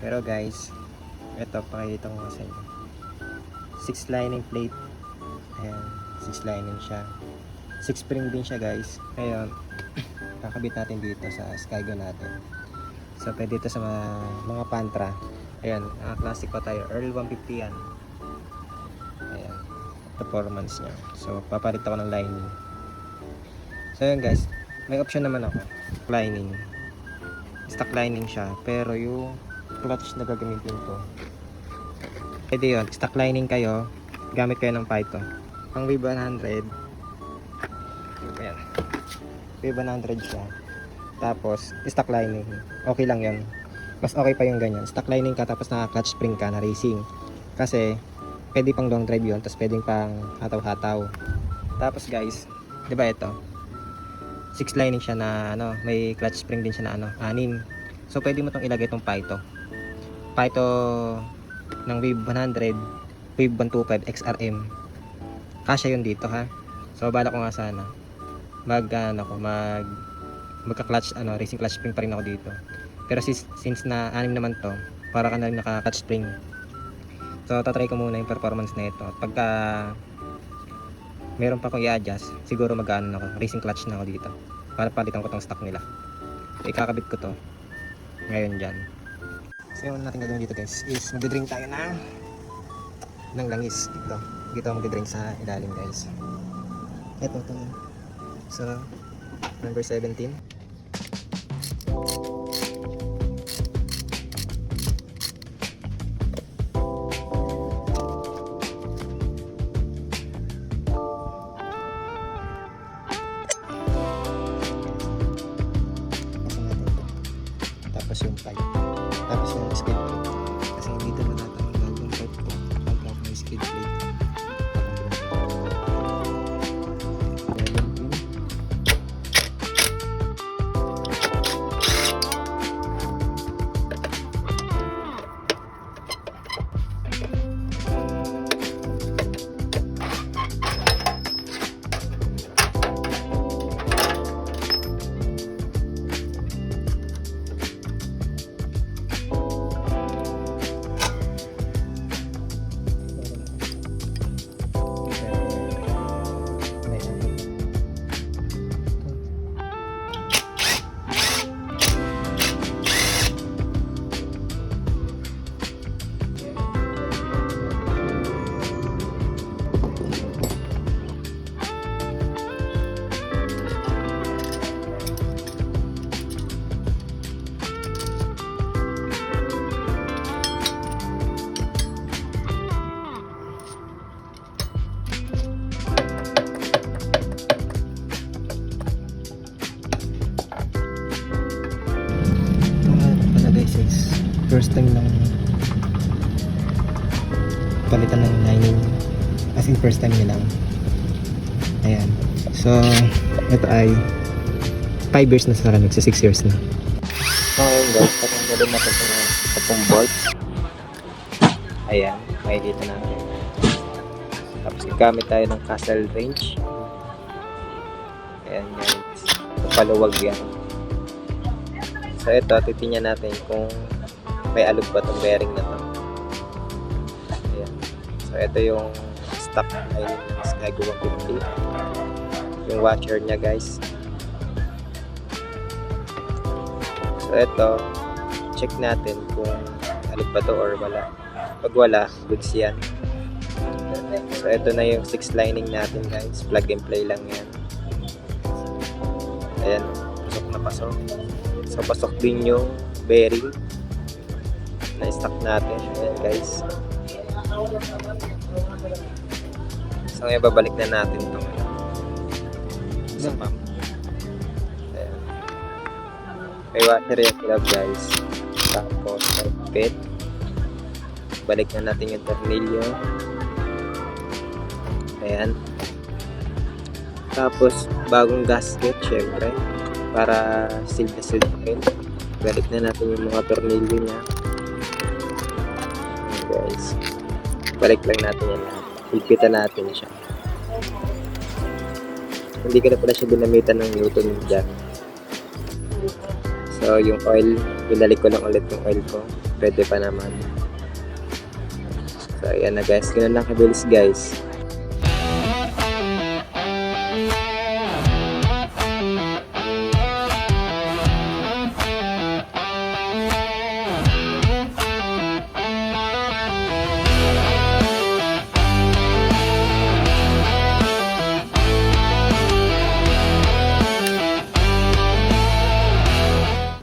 Pero guys, ito pakikita ko sa inyo. 6 lining plate. Ayan, 6 lining siya. 6 spring din siya guys. Ngayon, kakabit natin dito sa Skygo natin. So pwede dito sa mga Pantra. Ayan, classic pa tayo. Earl 150 yan. Ayan, performance niya. So papalit ako ng lining. So yun guys, may option naman ako. Lining. Stock lining siya. Pero yung clutch na gagamitin ko, pwede yun. Stock lining kayo. Gamit kayo ng Python. Ang Wave 100. Ayan. Wave 100 siya. Tapos, stock lining. Okay lang yun. Mas okay pa yung ganyan. Stock lining ka tapos naka-clutch spring ka na racing. Kasi, pwede pang long drive yun. Tapos pwedeng pang hataw-hataw. Tapos guys, di ba ito? 6 lining siya na may clutch spring din siya na 6. So, pwede mo itong ilagay itong Python. Python ng Wave 100, Wave 125 XRM. Kasya yun dito ha. So, bala ko nga sana magka-clutch racing clutch spring pa rin ako dito. Pero since na 6 naman to, para ka na rin naka-clutch spring. So tatry ko muna yung performance na ito. At pagka meron pa akong i-adjust, siguro mag-ano ako, racing clutch na ako dito. Para palitan ko tong stock nila. So ikakabit ko to ngayon dyan. So yung natin gagawin dito guys is magdidrink tayo ng langis dito. Dito ako magdidrink sa ilalim guys. Ito. So number 17. Tapos yung pipe. Tapos yung skid plate. Kasi hindi ito natatanggal yung pipe ko. Pag may skid plate. First time lang palitan ng lining, as in first time nilang. Ayan, so ito ay 5 years na sa karamig, so 6 years na. So ayun guys, patanggalin natin itong bolt. Ayan, may dito natin. Tapos gamit tayo ng castle wrench. Ayan guys, paluwag yan. So ito, titingnan natin kung may alog ba itong bearing na to. Ayan. So ito yung stock lining ng Skygo 150. Yung washer niya guys. So ito, check natin kung alog ba to or wala. Pag wala, goods yan. So ito na yung 6 lining natin guys. Plug and play lang yan. Ayan, pasok na pasok. So pasok din yung bearing na stock natin. Ayan guys. So ngayon babalik na natin itong sa pump. Ayan. May water yung club guys. Tapos carpet. Balik na natin yung tornilyo. Ayan. Tapos bagong gasket syempre para seal na seal rin. Balik na natin yung mga tornilyo niya. Guys, balik lang natin yan lahat. Higpitan natin siya. Hindi ko na pala siya binamitan ng Newton dyan. So yung oil, binalik ko lang ulit yung oil ko. pwede pa naman. So, ayan na guys. Ganun lang kabilis guys.